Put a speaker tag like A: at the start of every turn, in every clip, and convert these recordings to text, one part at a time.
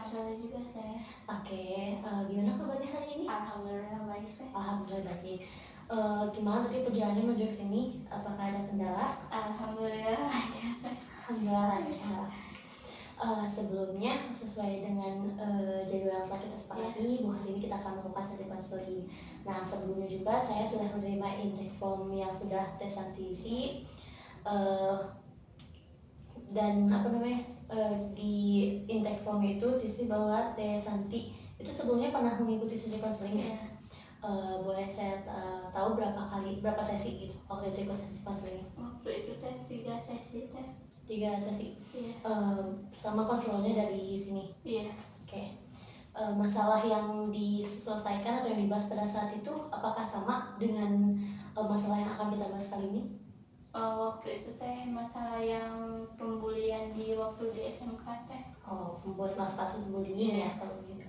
A: sore juga teh.
B: Oke, gimana kabarnya hari ini?
A: Alhamdulillah baik teh.
B: Alhamdulillah baik. Gimana tadi perjalanannya menuju ke sini? Apakah ada kendala?
A: Alhamdulillah lancar teh.
B: Alhamdulillah lancar. Sebelumnya sesuai dengan jadwal yang telah kita sepakati, Bu, hari ini kita akan melakukan study counseling. Nah, sebelumnya juga saya sudah menerima intake form yang sudah tes antisi dan di intake form itu diisi bahwa Teh Santi itu sebelumnya pernah mengikuti study counseling ya? Boleh saya tahu berapa sesi gitu waktu itu ikut study counseling?
A: Waktu itu teh 3 sesi teh.
B: 3 sesi.
A: Iya.
B: Sama konselornya dari sini.
A: Iya.
B: Oke. Masalah yang diselesaikan atau yang dibahas pada saat itu apakah sama dengan masalah yang akan kita bahas kali ini?
A: Waktu itu teh masalah yang pembulian di waktu di SMK teh.
B: Membuat kasus bullying ya kalau gitu.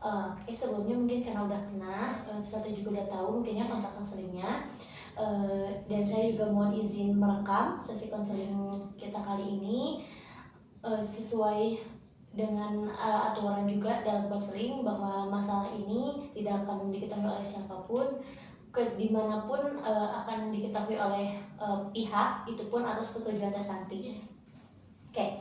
B: Oke, sebelumnya mungkin karena udah kenal, satu juga udah tahu mungkinnya kontak konselingnya. Dan saya juga mohon izin merekam sesi konseling kita kali ini sesuai dengan aturan juga dalam konseling bahwa masalah ini tidak akan diketahui oleh siapapun, dimanapun akan diketahui oleh pihak itu pun atas persetujuan Teh Santi. Oke.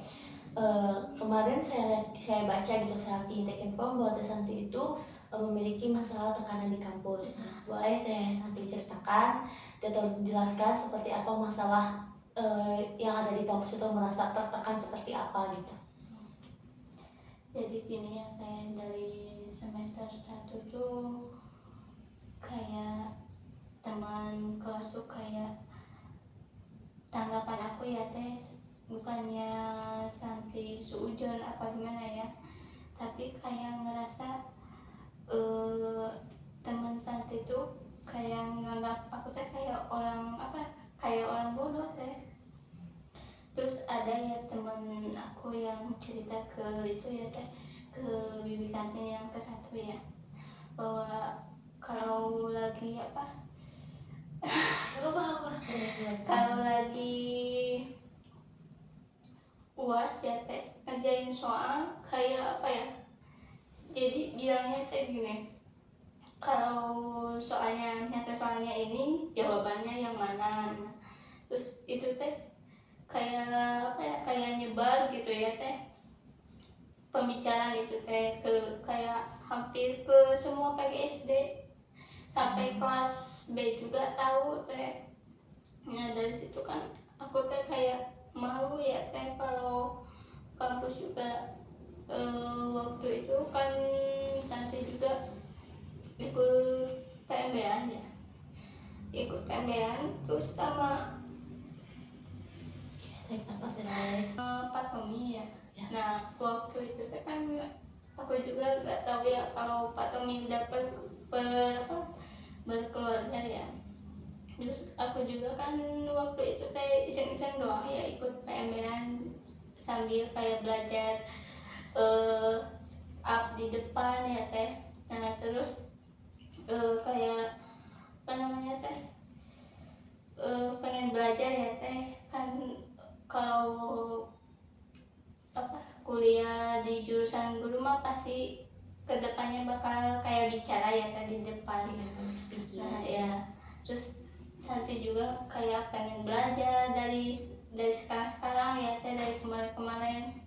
B: Kemarin saya baca gitu saat di intake form bahwa Teh Santi itu memiliki masalah tekanan di kampus. Nah, boleh Teh Santi ceritakan atau jelaskan seperti apa masalah yang ada di kampus itu, merasa tertekan seperti apa gitu?
A: Jadi gini ya teh, dari semester 1 tuh kayak teman kelas tuh kayak tanggapan aku ya teh, bukannya Santi suujon apa gimana ya, tapi kayak ngerasa teman Santi tuh kayak nganggap aku teh kayak orang bodoh teh. Terus ada ya teman aku yang cerita ke itu ya teh, ke bibi kantin yang ke-1 ya, bahwa kalau lagi kalau lagi UAS ya teh ngerjain soal kayak jadi bilangnya teh gini, kalau soalnya ini jawabannya yang mana. Terus itu teh kayak nyebar gitu ya teh, pembicaraan itu teh ke kayak hampir ke semua PGSD sampai kelas B juga tahu teh. Nah dari situ kan aku teh kayak malu ya teh kalau kampus juga. Waktu itu kan Santi juga ikut PMB-an ya, terus sama Pak Tommy ya. Nah waktu itu kan aku juga nggak tahu ya kalau Pak Tommy udah berkeluarga ya. Terus aku juga kan waktu itu kayak iseng-iseng doang ya ikut PMB-an sambil kayak belajar up di depan ya teh. Nah terus kayak pengen belajar ya teh, kan kalau kuliah di jurusan guru mah pasti kedepannya bakal kayak bicara ya tadi di depan. Nah ya, terus Santi juga kayak pengen belajar dari sekarang ya teh, dari kemarin.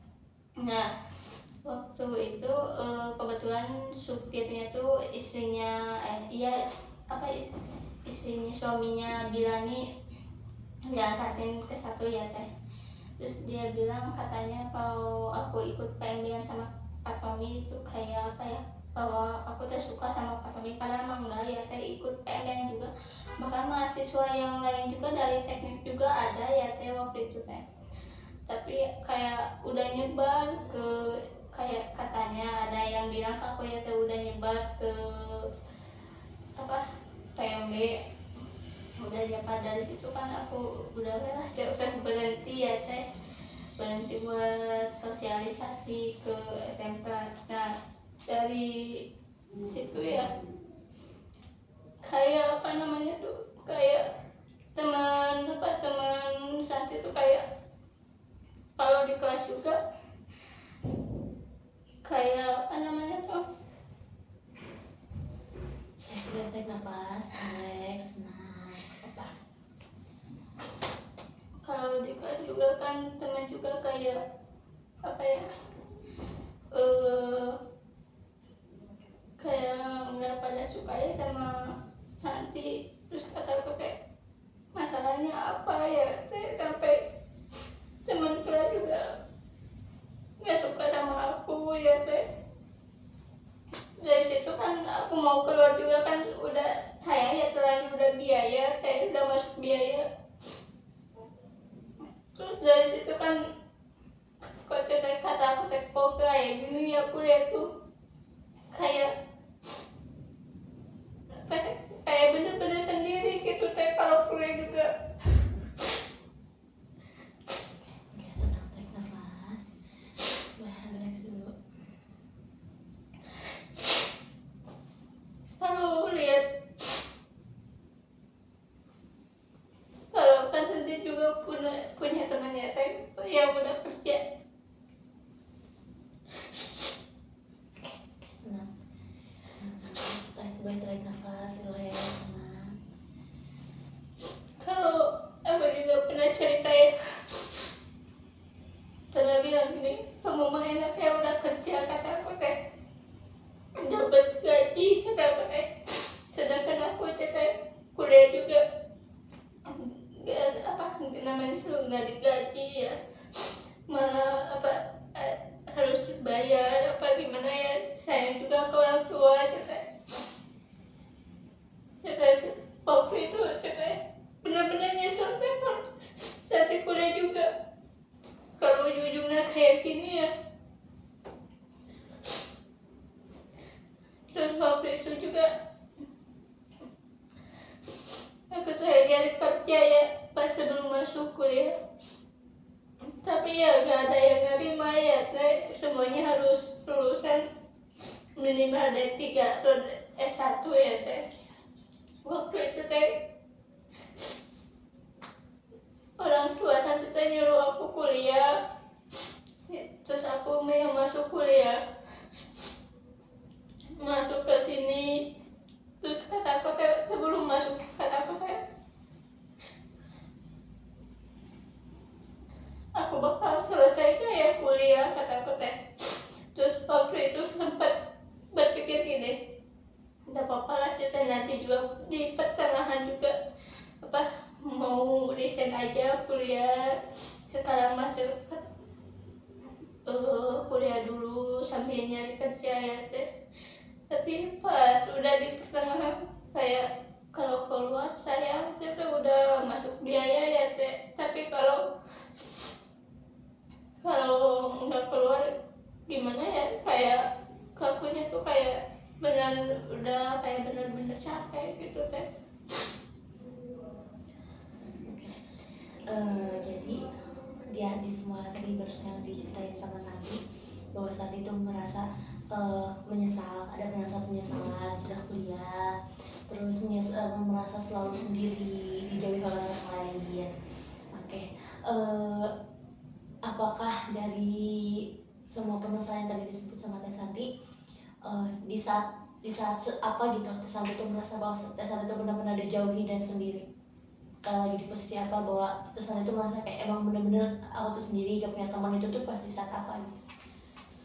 A: Nah waktu itu kebetulan supirnya tuh istrinya suaminya bilangnya diangkatin ke 1 ya teh. Terus dia bilang katanya kalau aku ikut PMB sama Pak Tommy itu kayak bahwa aku teh suka sama Pak Tommy, padahal emang enggak ya teh, ikut PMB juga. Bahkan mahasiswa yang lain juga dari teknik juga ada ya teh waktu itu teh. Tapi kayak udah nyebar ke, kayak katanya ada yang bilang ke aku ya teh udah nyebar ke PMB. Udah nyebar dari situ kan aku udah berhenti ya teh, berhenti buat sosialisasi ke SMK. Nah dari situ ya kayak kayak teman Santi tuh kayak kalau di kelas juga kayak apa namanya tuh,
B: Tarik nafas, relax, tenang, apa?
A: kalau di kelas juga kan teman juga kayak apa ya, eh kayak nggak pada suka ya sama Santi. Terus kata aku kayak masalahnya apa ya teh, sampai teman kelas juga nggak suka sama aku ya teh. Dari situ kan aku mau keluar juga kan udah saya ya terlanjur udah biaya, kayak udah masuk biaya. Terus dari situ kan kok kata aku cek pop kayak gini, aku lihat tuh kayak apa ya, kayak bener-bener sendiri gitu teh kalau kuliah juga.
B: Oke, tenang, tarik nafas. Relax dulu.
A: Kalau lihat, kalau kan sendiri juga punya temannya teh yang udah kerja.
B: Tenang. Tarik nafas, relax, tenang.
A: Kalau aku juga pernah cerita ya, pernah bilang gini, kamu mah enaknya udah kerja, kata aku teh, dapat gaji, kata aku teh. Sedangkan aku teh kuliah juga nggak apa namanya tuh nggak digaji ya, malah apa harus bayar apa gimana ya, sayang juga ke orang tua teh. Waktu itu teh benar-benar nyesel teh saat kuliah juga. Kalau ujung-ujungnya kayak gini ya. Terus waktu itu juga aku saya nyari kerja ya pas sebelum masuk kuliah. Tapi ya gak ada yang nerima ya teh, semuanya harus lulusan minimal D3 atau S1 ya teh. Waktu itu teh orang tua satu teh nyuruh aku kuliah, terus aku mau masuk kuliah, masuk ke sini. Terus kata aku teh sebelum masuk, kata aku teh aku bakal selesai kayak kuliah, kata aku teh. Terus waktu itu sempat berpikir gini, nggak apa-apa lah sih teh, nanti juga di pertengahan juga apa mau resign aja kuliah, sekarang masih kuliah dulu sambil nyari kerja ya teh. Tapi pas udah di pertengahan kayak kalau keluar saya udah masuk biaya ya teh. Tapi kalau nggak keluar gimana ya, kayak kakunya tuh kayak udah kayak bener-bener capek gitu teh.
B: Jadi di semua tadi barusan yang diceritain sama Santi, bahwa Santi itu merasa menyesal, ada penyesalan sudah kuliah, terus merasa selalu sendiri, dijauhi oleh orang lain. Oke, apakah dari semua permasalahan yang tadi disebut sama Teh Santi, di saat apa gitu Teh Santi itu merasa bahwa Teh Santi itu benar-benar dijauhi dan sendiri? Kalau lagi di posisi apa, bahwa Teh Santi itu merasa kayak emang bener-bener aku tuh sendiri, gak punya teman, itu tuh pasti saat apa gitu?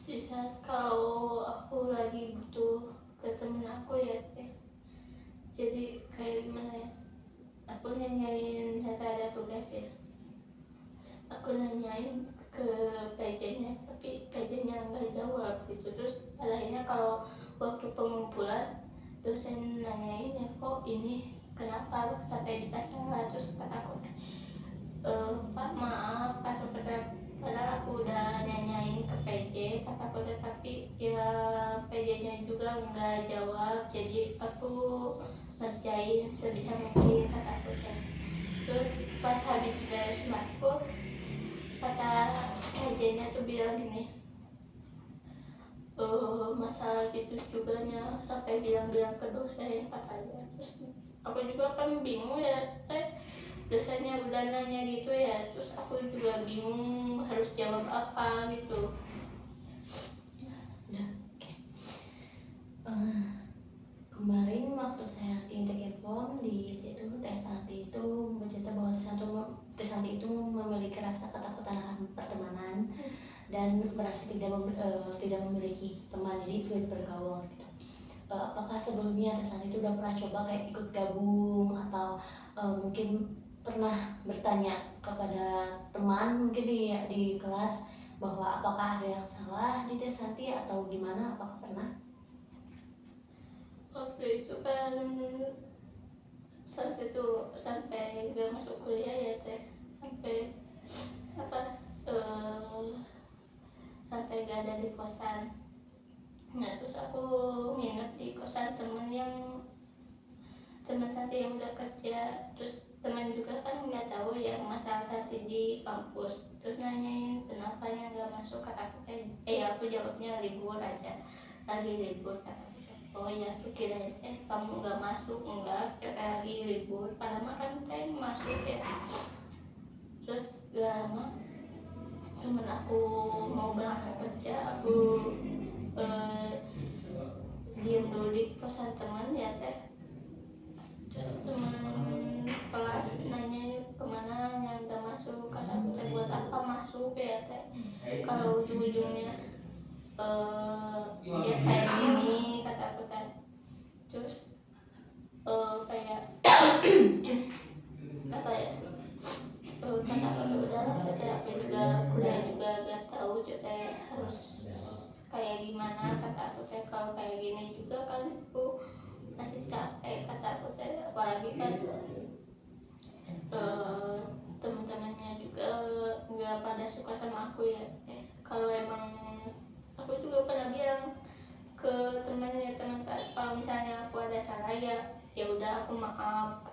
A: Di saat kalau aku lagi butuh ke temen aku ya teh, jadi kayak gimana ya, aku nanyain data ada tugas ya, aku nanyain ke PJ-nya tapi PJ-nya nggak jawab gitu. Terus pada akhirnya kalau waktu pengumpulan dosen nanyain ya, kok ini kenapa sampai bisa salah. Terus kata aku, Pak maaf, kata padahal aku udah nanyain ke PJ, kata aku, tapi ya PJ-nya juga nggak jawab, jadi aku ngerjain sebisa mungkin, kata aku teh. Terus pas habis beres matkul, kata PJ-nya tuh bilang gini, masalah gitu juga nya, sampai bilang-bilang ke dosen katanya. Terus aku juga kan bingung ya teh, dosennya udah nanya gitu ya, terus aku juga bingung harus jawab apa gitu.
B: dan merasa tidak memiliki teman, jadi sulit bergaul gitu. Apakah sebelumnya Teh Santi itu udah pernah coba kayak ikut gabung atau mungkin pernah bertanya kepada teman mungkin di kelas bahwa apakah ada yang salah di Teh Santi atau gimana? Apakah pernah?
A: Waktu itu kan saat itu sampai gak masuk kuliah ya teh, sampai apa sampai gak ada di kosan. Nah terus aku nginep di kosan teman Santi yang udah kerja. Terus teman juga kan nggak tahu ya masalah Santi di kampus, terus nanyain kenapa yang nggak masuk, kataku aku jawabnya libur aja, lagi libur kata. Oh ya aku kira kamu nggak masuk, enggak kata lagi libur, padahal kan saya masuk ya. Terus gak lama temen aku mau berangkat kerja, aku diam dulu di kosan teman ya teh. Terus teman kelas nanya kemana yang udah masuk, kata aku teh buat apa masuk ya teh kalau ujung-ujungnya ya kayak gini, kata aku teh. Terus kayak apa ya, kata aku udah setelah aku juga kuliah juga gak tahu teh harus kayak gimana, kata aku teh kalau kayak gini juga kan aku masih capek, kata aku teh. Apalagi kan teman-temannya juga nggak pada suka sama aku ya. Kalau emang aku juga pernah bilang ke temannya, teman kelas, kalau misalnya aku ada salah ya udah aku maaf.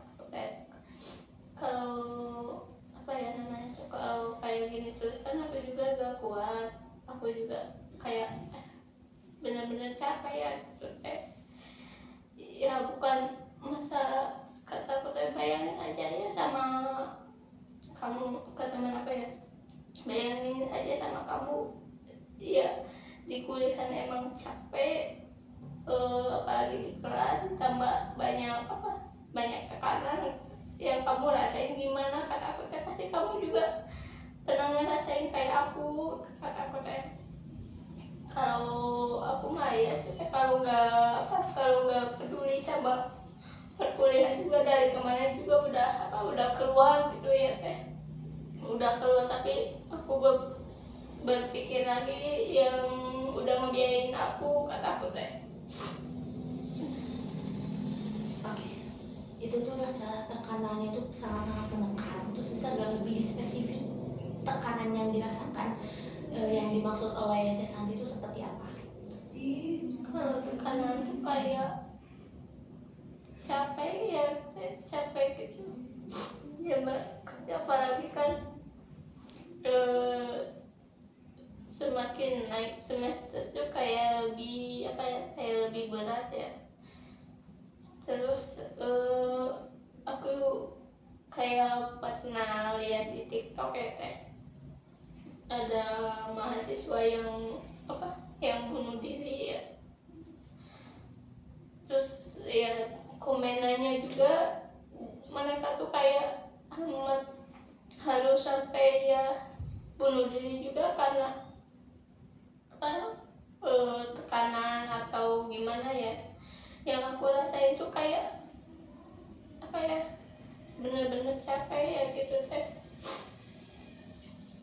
A: Kalau apa ya namanya, kalau kayak gini terus kan aku juga gak kuat, aku juga kayak benar-benar capek ya gitu ya. Bukan masalah, kata aku bayangin aja ya sama kamu, ke teman apa ya, bayangin aja sama kamu ya di kuliahan emang capek, apalagi di kelas tambah banyak tekanan yang kamu rasain gimana, kata aku teh pasti kamu juga pernah ngerasain kayak aku, kata aku teh. Kalau aku mah ya kalau nggak peduli sama perkuliahan juga, dari kemarin juga udah keluar gitu ya teh, udah keluar, tapi aku berpikir lagi yang udah ngebiayain aku, kata aku teh.
B: Oke, itu tuh rasa tekanannya itu sangat-sangat menekan. Terus bisa gak lebih spesifik tekanan yang dirasakan yang dimaksud oleh Teh Santi itu seperti apa?
A: Kalau tekanan tuh kayak capek ya, capek gitu ya kerja, apalagi kan semakin naik semester tuh kayak lebih kayak lebih berat ya. Terus aku kayak pernah lihat di TikTok ya teh, ada mahasiswa yang bunuh diri ya. Terus ya komenannya juga mereka tuh kayak harus sampai ya bunuh diri juga karena tekanan atau gimana ya. Yang aku rasain tuh kayak bener-bener capek ya gitu teh.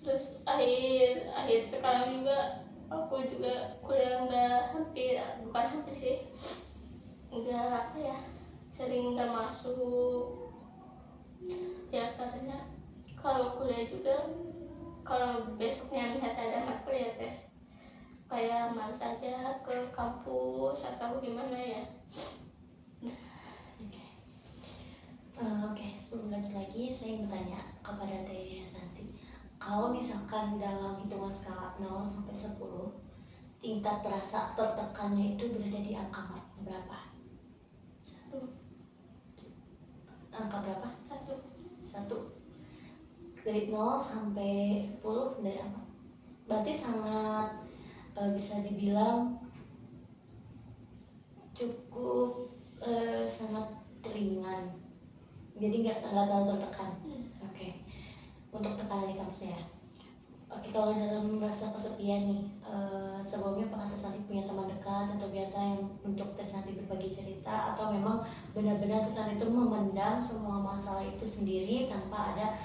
A: Terus akhir sekarang juga aku juga kuliah bukan hampir sih, nggak sering nggak masuk ya. Sebenarnya kalau kuliah juga, kalau besoknya misalnya ada matkul ya teh, kayak males aja ke kampus atau gimana ya.
B: Oke, sebelum lanjut lagi saya ingin bertanya kepada Teh Santi, kalau misalkan dalam hitungan skala 0 sampai 10, tingkat terasa tertekannya itu berada di angka berapa? Angka berapa? 1. Dari 0 sampai 10 dari apa? Berarti sangat bisa dibilang cukup sangat ringan, jadi nggak terlalu tertekan. Oke. Untuk tekanan di kampusnya. Oke, kalau dalam merasa kesepian nih, sebelumnya apakah Teh Santi punya teman dekat atau biasa yang untuk Teh Santi berbagi cerita, atau memang benar-benar Teh Santi itu memendam semua masalah itu sendiri tanpa ada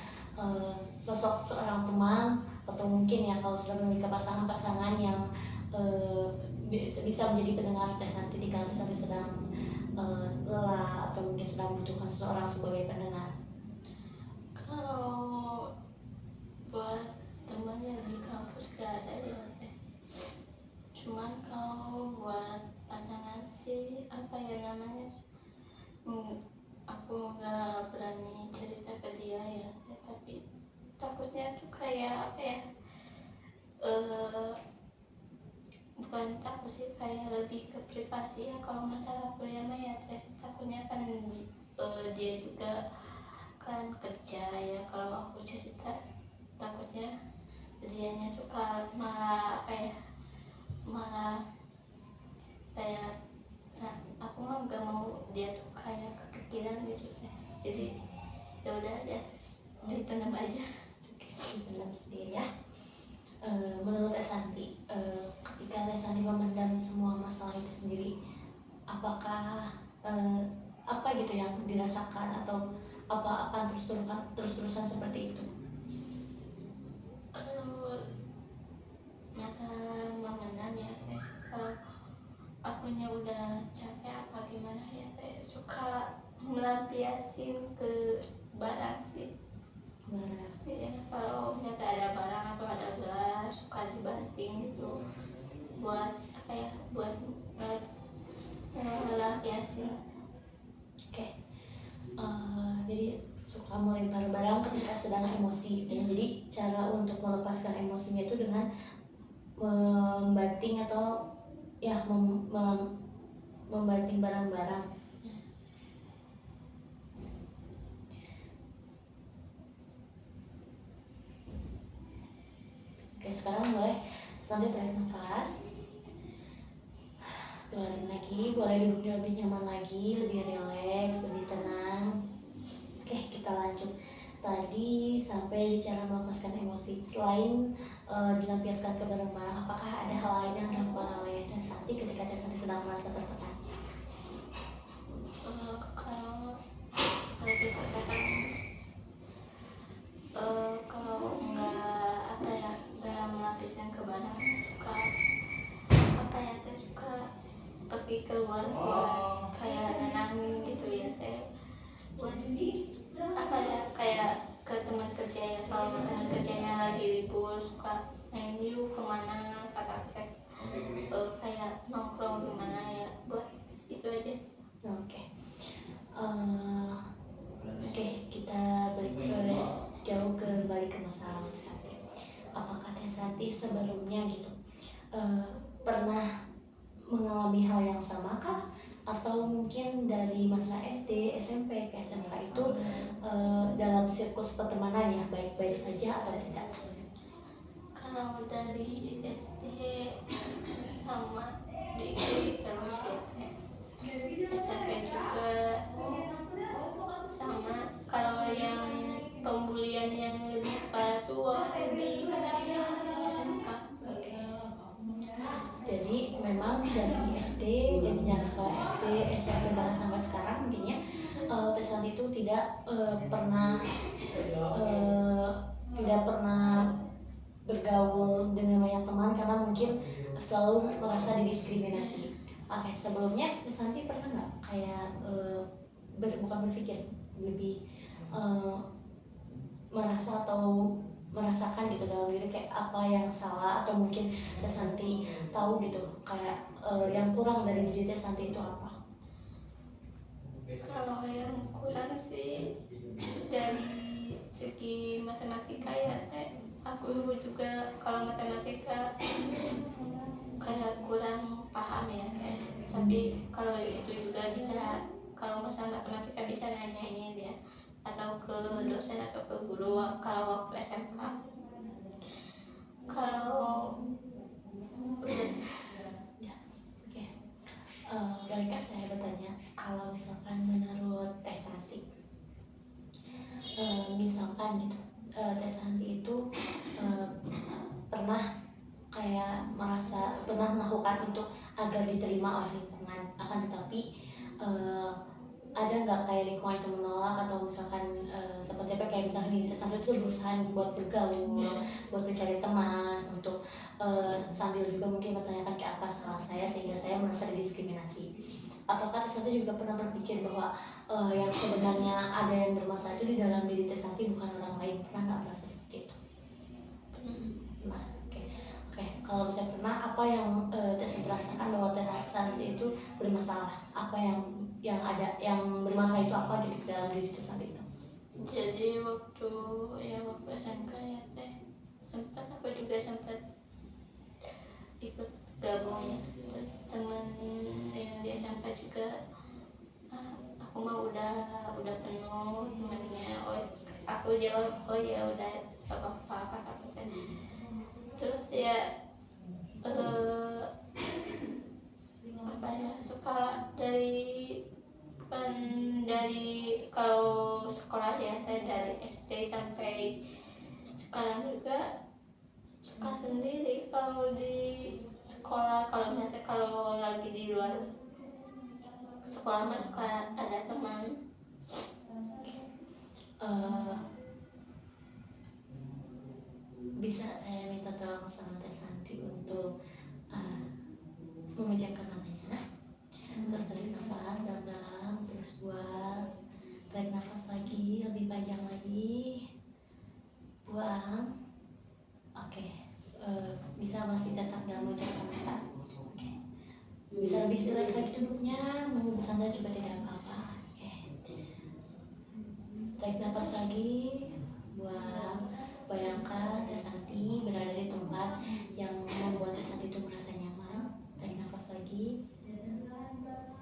B: sosok seorang teman, atau mungkin ya kalau sudah memiliki pasangan-pasangan yang eh, bisa menjadi pendengar Teh Santi di kala Teh Santi sedang lelah atau mungkin sedang membutuhkan seseorang sebagai pendengar.
A: Kalau buat teman yang di kampus gak ada ya teh. Cuman kalau buat pasangan sih apa ya namanya, aku nggak berani cerita ke dia ya teh. Tapi takutnya tuh kayak apa ya, eh bukan takut sih, kayak lebih ke privasi ya kalau masalah kuliah mah ya teh. Takutnya kan dia juga kan kerja ya, kalau aku cerita takutnya dianya tuh malah apa ya, malah kayak aku mah nggak mau dia tuh kayak kepikiran gitu teh. Jadi ya udah aja, dipendam aja.
B: Oke, dipendam sendiri ya. Menurut Teh Santi, ketika Teh Santi memendam semua masalah itu sendiri, apakah apa gitu yang dirasakan, atau apa akan terus-terusan seperti itu?
A: Kalau masalah memendam ya teh, kalau akunya udah capek apa gimana ya teh, suka melampiasin ke barang sih.
B: Barang.
A: Ya, kalau ternyata ada barang atau ada gelas suka dibanting gitu, buat apa ya, buat ngelampiasin.
B: Oke. Jadi suka melempar barang ketika sedang emosi gitu ya. Jadi cara untuk melepaskan emosinya itu dengan membanting atau ya membanting barang-barang. Oke, sekarang boleh sambil tarik nafas, keluarin lagi, boleh duduk lebih nyaman lagi, lebih rileks, lebih tenang. Oke, kita lanjut. Tadi sampai cara melepaskan emosi. Selain dilampiaskan ke barang-barang, apakah ada hal lain yang dilakukan oleh Teh Santi ketika Teh Santi sedang merasa tertekan?
A: Kalau lagi tertekan, kalau nggak apa ya, nggak melapisin ke barang, suka apa ya teh, suka pergi keluar buat kayak nenangin gitu ya teh, buat apa ya, kayak ke teman kerja ya, kalau teman kerjanya lagi libur suka main yuk kemana kata teh, kayak nongkrong gimana ya, buat itu aja sih.
B: Oke. Oke, kita balik balik ke masalah Teh Santi. Apakah Teh Santi sebelumnya gitu pernah mengalami hal yang sama kah? Atau mungkin dari masa SD, SMP ke SMK itu dalam siklus pertemanan ya baik-baik saja atau tidak?
A: Kalau dari SD sama diikuti terus ya teh, SMP juga sama. Kalau yang pembulian yang lebih parah tuh waktu di SMK.
B: Oke. Jadi memang dari SD, jenjang sekolah SD, SMP bahkan sampai sekarang mungkin ya Teh Santi itu eh, tidak pernah bergaul dengan banyak teman karena mungkin selalu merasa didiskriminasi. Oke, sebelumnya Teh Santi pernah nggak kayak bukan berpikir, lebih eh, merasa atau merasakan gitu dalam diri kayak apa yang salah, atau mungkin Teh Santi tahu gitu kayak yang kurang dari diri Teh Santi itu apa?
A: Kalau yang kurang sih dari segi matematika ya teh, aku juga kalau matematika kayak kurang paham ya teh. Tapi kalau itu juga bisa, kalau masalah matematika bisa nanyain ya, atau ke dosen atau ke guru kalau waktu SMK. Kalau udah
B: Oke. Bolehkah saya bertanya, kalau misalkan menurut Teh Santi, misalkan gitu, Teh Santi itu pernah melakukan untuk agar diterima oleh lingkungan, akan tetapi ada nggak kayak lingkungan itu menolak, atau misalkan seperti apa, kayak misalkan di Tesantri itu berusaha buat bergaul, buat mencari teman, untuk sambil juga mungkin bertanyakan kayak apa salah saya sehingga saya merasa didiskriminasi. Apakah Tesantri juga pernah berpikir bahwa yang sebenarnya ada yang bermasalah itu di dalam diri Tesantri, bukan orang lain? Pernah nggak merasa seperti itu? Nah, oke. Kalau misalnya pernah, apa yang Tesantri rasakan bahwa Tesantri itu bermasalah? Apa yang ada yang bermasalah itu apa di dalam diri Tesantri itu?
A: Jadi waktu SMK ya teh, aku juga sempat ikut gabung ya. Terus teman yang di SMK juga, aku mah udah penuh temennya. Aku jawab, oh ya udah, gak apa-apa kata aku teh. Terus ya apa ya, suka bukan dari kalau sekolah ya, saya dari SD sampai sekarang juga suka sendiri kalau di sekolah. Kalau misalnya kalau lagi di luar sekolah mah suka ada teman.
B: Bisa saya minta tolong sama Tesantri untuk memejamkan matanya, terus tarik nafas dalam-dalam, terus buang, tarik nafas lagi lebih panjang lagi, buang. Oke. Bisa masih tetap dalam memejamkan mata. Oke. Bisa lebih relax lagi duduknya, mau bersantai juga tidak apa-apa. Oke. Tarik nafas lagi, buang. Bayangkan Tesantri berada di tempat yang membuat Tesantri itu merasa nyaman. Tarik nafas lagi,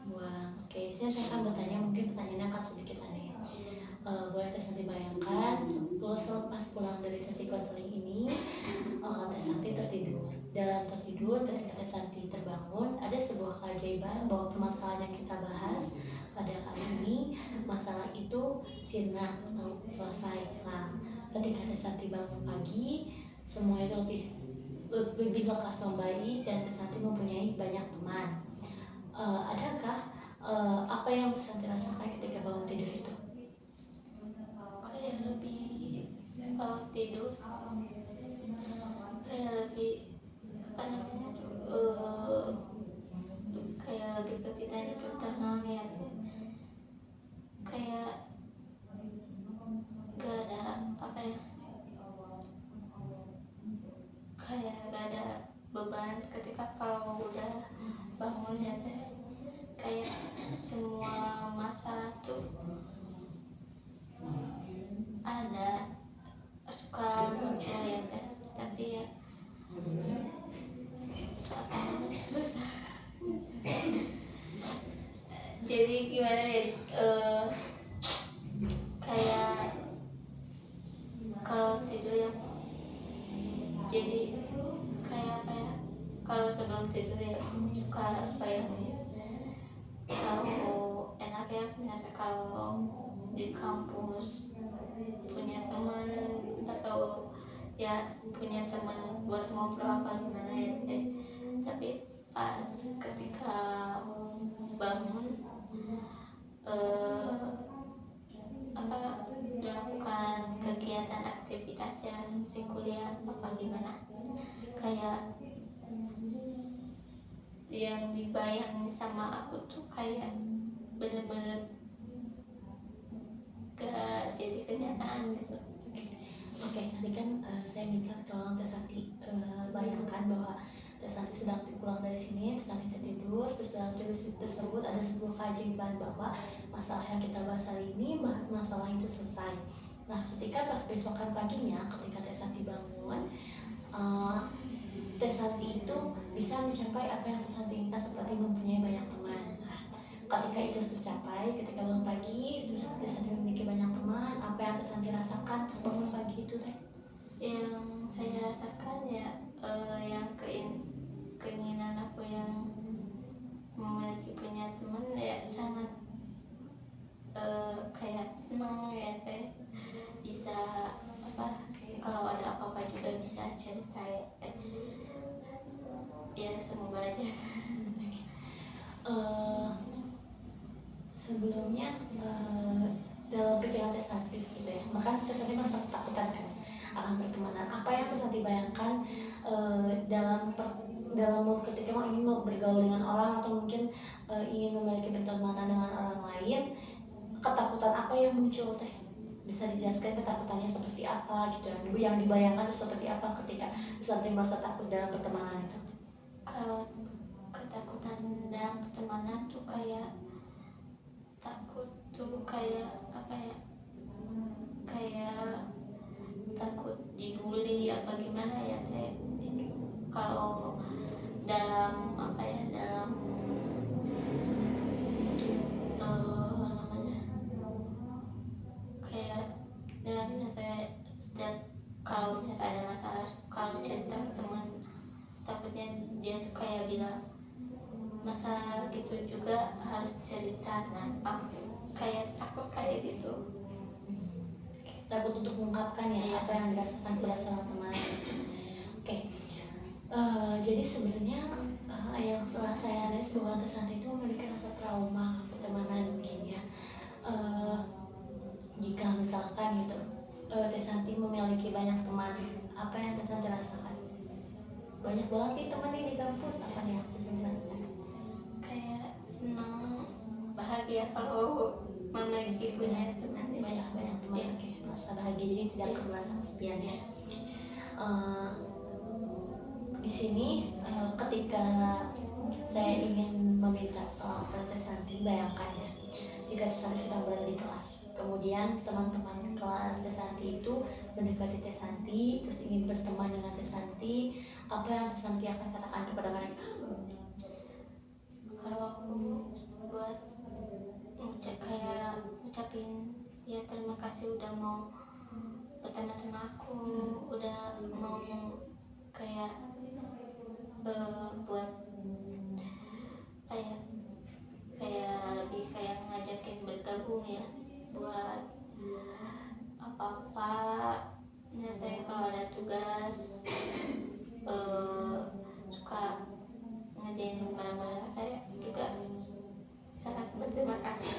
B: buang. Oke, saya akan bertanya, mungkin pertanyaannya akan sedikit aneh. Boleh Tesantri bayangkan, selepas pulang dari sesi konseling ini, Tesantri tertidur. Dalam tertidur, ketika Tesantri terbangun, ada sebuah keajaiban bahwa permasalahan yang kita bahas pada kali ini, masalah itu sirna atau selesai, hilang. Ketika Tesantri bangun pagi, semua itu lebih lekas membaik dan Tesantri mempunyai banyak teman. Adakah apa yang Tesantri rasakan ketika bangun tidur itu?
A: Kayak lebih, kalau tidur kayak lebih apa namanya tuh, kayak lebih ke kita itu tenang ya, kayak gak ada apa ya, kayak gak ada beban ketika kalau udah bangun ya teh. Kayak semua masalah tuh ada, suka muncul ya teh, tapi ya apa namanya, susah. Jadi gimana ya, kayak kalau tidur ya, jadi kayak apa ya, kalau sebelum tidur ya suka bayangin kalau enak ya ternyata kalau di kampus punya teman, atau ya punya teman buat ngobrol apa gimana ya. Tapi pas ketika bangun apa, melakukan kegiatan aktivitasnya seperti kuliah apa gimana, kayak yang dibayang sama aku tuh kayak bener-bener gak jadi kenyataan gitu.
B: Oke, tadi kan saya minta tolong Tesantri bayangkan bahwa Tesantri sedang pulang dari sini, Tesantri tertidur, terus dalam tidur tersebut ada sebuah keajaiban bahwa masalah yang kita bahas hari ini, masalah itu selesai. Nah, ketika pas besokan paginya, ketika Tesantri bangun, Tesantri itu bisa mencapai apa yang Tesantri inginkan, seperti mempunyai banyak teman. Nah, ketika itu tercapai, ketika bangun pagi, terus Tesantri memiliki banyak teman, apa yang Tesantri rasakan pas bangun pagi itu teh?
A: Yang saya rasakan ya, yang keinginan aku yang memiliki punya teman ya sangat kayak senang ya teh, bisa apa, kalau ada apa-apa juga bisa cerita ya. semoga aja.
B: Sebelumnya dalam pikiran Teh Santi gitu ya, bahkan Teh Santi merasa ketakutan kan akan pertemanan. Apa yang Teh Santi bayangkan dalam ketika ingin bergaul dengan orang atau mungkin ingin memiliki pertemanan dengan orang lain, ketakutan apa yang muncul Teh? Bisa dijelaskan ketakutannya seperti apa gitu ya? Yang dibayangkan itu seperti apa ketika Teh Santi merasa takut dalam pertemanan itu?
A: Kalau ketakutan dalam pertemanan tuh kayak takut tuh kayak apa ya, kayak takut dibully apa gimana ya teh. Kalau dalam apa ya, dalam namanya kayak dalamnya saya setiap kalau misalnya ada masalah, kalau cerita ke teman, takutnya dia tuh kayak bilang masalah gitu juga harus cerita. Nah kayak takut kayak gitu.
B: Takut untuk mengungkapkan ya,
A: Iya.
B: apa yang dirasakan pada seorang teman. Oke. Jadi sebenarnya yang setelah saya analisis bahwa Teh Santi itu memiliki rasa trauma pertemanan mungkin ya. Jika misalkan gitu Teh Santi memiliki banyak teman, apa yang Teh Santi rasakan? Banyak banget nih teman nih di kampus, apa nih yang Teh Santi rasakan?
A: Kayak senang, bahagia kalau memiliki punya teman.
B: Banyak teman,
A: Iya.
B: oke. Merasa bahagia, jadi tidak
A: Iya.
B: akan merasa kesepian ya. Di sini ketika saya ingin meminta tolong pada Teh Santi, bayangkan ya, jika Teh Santi sedang berada di kelas, kemudian teman-teman kelas Teh Santi itu mendekati Teh Santi, terus ingin berteman dengan Teh Santi, apa yang Teh Santi akan katakan kepada mereka?
A: Kalau aku buat ngucapin ya terima kasih udah mau berteman sama aku, udah mau kayak buat apa ya, kayak lebih kayak ngajakin bergabung ya, buat apa-apa. Ya saya kalau ada tugas suka ngerjain bareng-bareng saya juga sangat berterima kasih.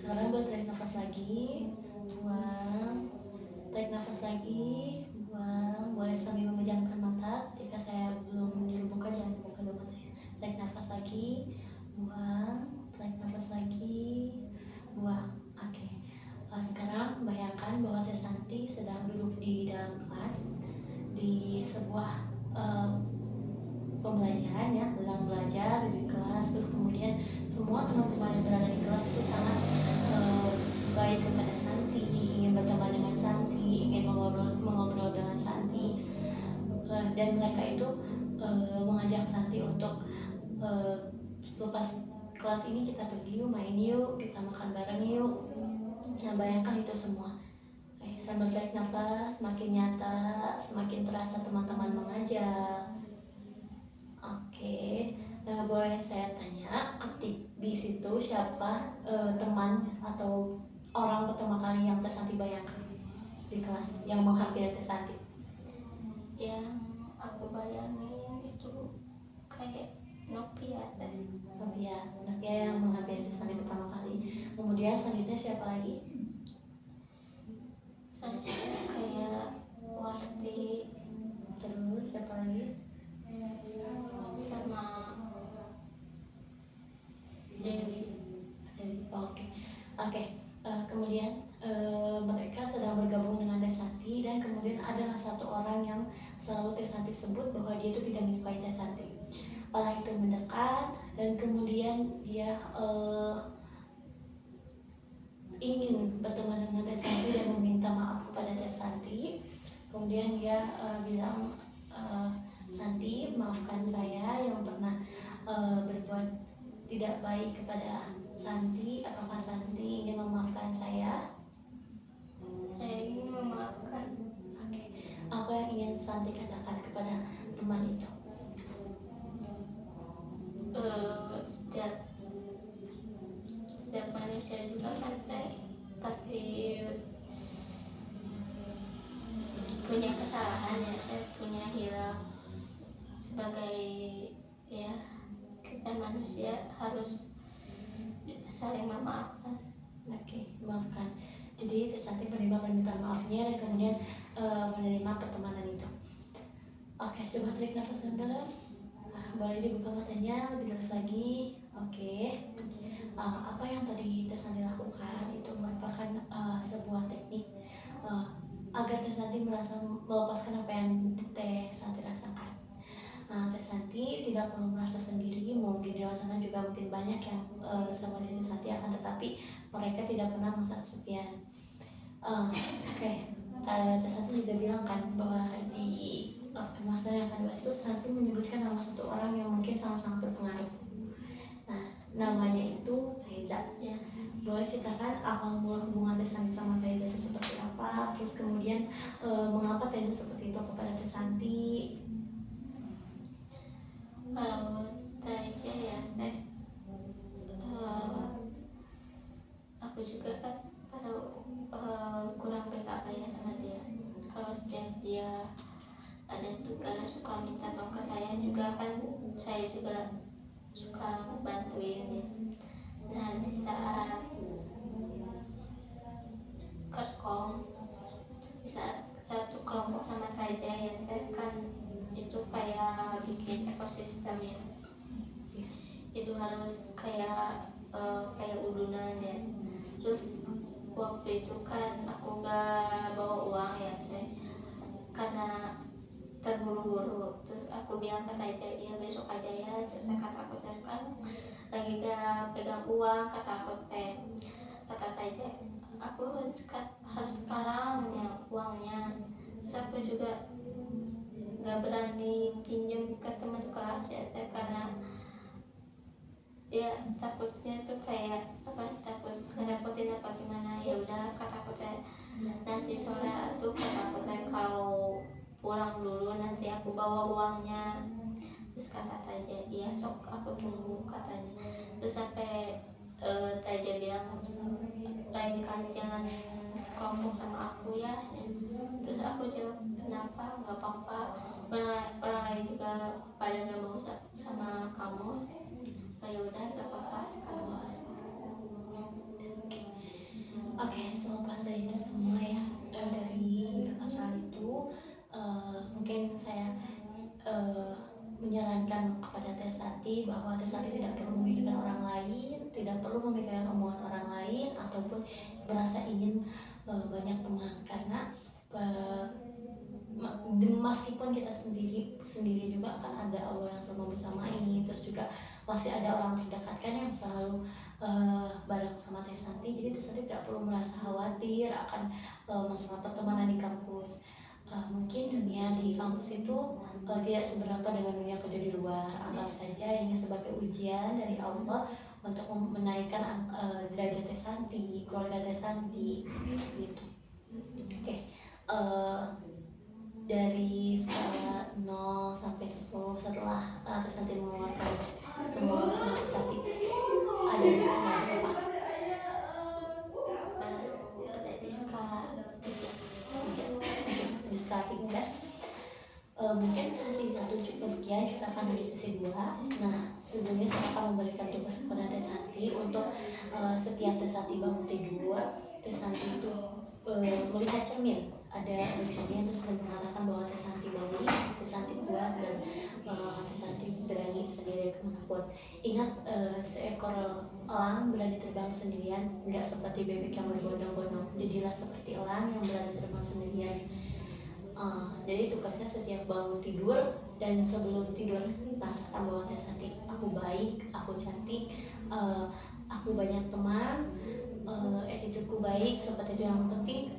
B: Sekarang boleh tarik nafas lagi, buang, tarik nafas lagi, buang. Boleh sambil memejamkan mata. Jika saya belum menyuruh buka, jangan buka dulu matanya. Tarik nafas lagi, buang, tarik nafas lagi, buang. Oke. Sekarang bayangkan bahwa Teh Santi sedang duduk di dalam kelas di sebuah pembelajaran ya, sedang belajar di kelas, terus kemudian semua teman-teman yang berada di kelas itu sangat baik kepada Santi, ingin berteman dengan Santi, ingin mengobrol dengan Santi, dan mereka itu mengajak Santi untuk selepas kelas ini kita pergi yuk, main yuk, kita makan bareng yuk. Nah bayangkan itu semua. Sambil tarik nafas, semakin nyata, semakin terasa teman-teman mengajak. Oke, nah boleh saya tanya, di situ siapa teman atau orang pertama kali yang Teh Santi bayangkan di kelas yang menghampiri Teh Santi?
A: Yang aku bayangin itu kayak Novia tadi.
B: Novia yang menghampiri Teh Santi pertama kali. Kemudian selanjutnya siapa lagi?
A: Selanjutnya kayak Warti.
B: Terus siapa lagi?
A: Sama Dewi.
B: Oke. Kemudian mereka sedang bergabung dengan Teh Santi, dan kemudian ada satu orang yang selalu Teh Santi sebut bahwa dia itu tidak menyukai Teh Santi. Orang itu mendekat dan kemudian dia ingin berteman dengan Teh Santi dan meminta maaf kepada Teh Santi. Kemudian dia bilang, Santi, maafkan saya yang pernah berbuat tidak baik kepada Santi. Apakah Santi ingin memaafkan saya?
A: Saya ingin memaafkan.
B: Oke. Apa yang ingin Santi katakan kepada teman itu?
A: Setiap manusia juga kan pasti punya kesalahan ya, punya hilaf. Sebagai kita manusia harus saling memaafkan.
B: Oke, maafkan. Jadi Santi menerima permintaan maafnya dan kemudian menerima pertemanan itu. Oke, coba tarik nafas dalam. Boleh dibuka matanya lebih luas lagi. Oke. Apa yang tadi Santi lakukan itu merupakan sebuah teknik agar Santi merasa melepaskan apa yang Santi rasakan. Santi tidak perlu merasa sendiri, mungkin di luar sana juga mungkin banyak yang seperti Santi akan, tetapi mereka tidak pernah merasa kesepian. Oke. Santi juga bilang kan bahwa di masa yang akan dibahas itu Santi menyebutkan nama satu orang yang mungkin sangat-sangat berpengaruh. Nah, namanya itu Taiza.
A: Ya.
B: Boleh ceritakan awal mula hubungan Santi sama Taiza itu seperti apa? Terus kemudian mengapa Taiza seperti itu kepada Santi?
A: Kalau Taiza ya teh, aku juga kan pada kurang baik apa ya sama dia. Kalau setiap dia ada tugas suka minta tolong ke saya juga kan, saya juga suka bantuin ya. Nah di saat kerkong, di saat satu kelompok sama Taiza ya teh kan, itu kayak bikin ekosistem ya, itu harus kayak udunan ya. Terus waktu itu kan aku gak bawa uang ya teh, karena terburu-buru. Terus aku bilang ke Taiza, ya besok aja ya, kata aku teh kan lagi gak pegang uang, kata aku teh. Kata Taiza, aku harus sekarang ya uangnya. Terus aku juga gak berani pinjam ke teman kelas ya teh, karena ya takutnya tuh kayak apa, takut ngerepotin apa gimana. Ya udah kata aku teh, nanti sore tuh kata aku teh kalau pulang dulu nanti aku bawa uangnya. Terus kata Taiza, iya sok aku tunggu katanya. Terus sampai Taiza bilang, lain kali jangan sekelompok sama aku ya. Terus aku jawab, kenapa, nggak apa-apa, orang lain juga pada nggak mau sama kamu. Ya udah nggak apa-apa sekarang.
B: Oke, selepas dari itu semua ya, dari masalah itu mungkin saya menyarankan kepada Santi bahwa Santi tidak perlu memikirkan orang lain, tidak perlu memikirkan omongan orang lain, ataupun merasa ingin banyak teman, karena meskipun kita sendiri juga kan ada Allah yang selalu bersamai, terus juga masih ada orang terdekat kan yang selalu bareng sama Santi. Jadi Santi tidak perlu merasa khawatir akan masalah pertemanan di kampus. Mungkin dunia di kampus itu tidak seberapa dengan dunia kerja di luar. Anggap saja ini sebagai ujian dari Allah untuk menaikkan derajat Santi, keluarga Santi, gitu. Oke. Dari skala 0 sampai 10, setelah Santi mengeluarkan semua Santi, ada di skala berapa?
A: Ada di skala 3.
B: Di skala 3. Mungkin sesi 1 cukup sekian, kita akan di sesi 2. Nah, sebelumnya saya akan memberikan tugas kepada Santi untuk setiap Santi bangun tidur, Santi itu melihat cermin, ada cermin, terus mengatakan bahwa Santi baik, Santi kuat, dan Santi berani sendiri kemanapun. Ingat, seekor elang berani terbang sendirian, nggak seperti bebek yang berbondong-bondong. Jadilah seperti elang yang berani terbang sendirian. Jadi tugasnya setiap bangun tidur dan sebelum tidur rasakan bahwa Santi, aku baik, aku cantik, aku banyak teman, attitudeku baik. Seperti itu yang penting.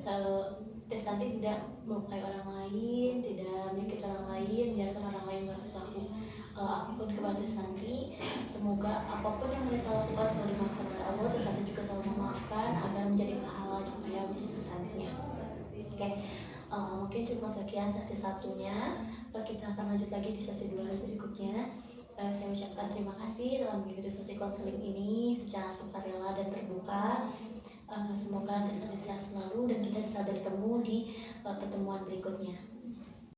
B: Santi tidak melukai orang lain, tidak menyakiti orang lain, biarkan orang lain berlaku apapun kepada Santi. Semoga apapun yang mereka lakukan selalu dimaafkan oleh Allah, Santi juga selalu memaafkan agar menjadi pahala juga ya untuk Santinya. Oke. Mungkin cuma sekian sesi 1-nya. Kita akan lanjut lagi di sesi 2 berikutnya. Saya ucapkan terima kasih dalam mengikuti sesi konseling ini secara sukarela dan terbuka. Semoga Santi sehat selalu dan kita bisa bertemu di pertemuan berikutnya.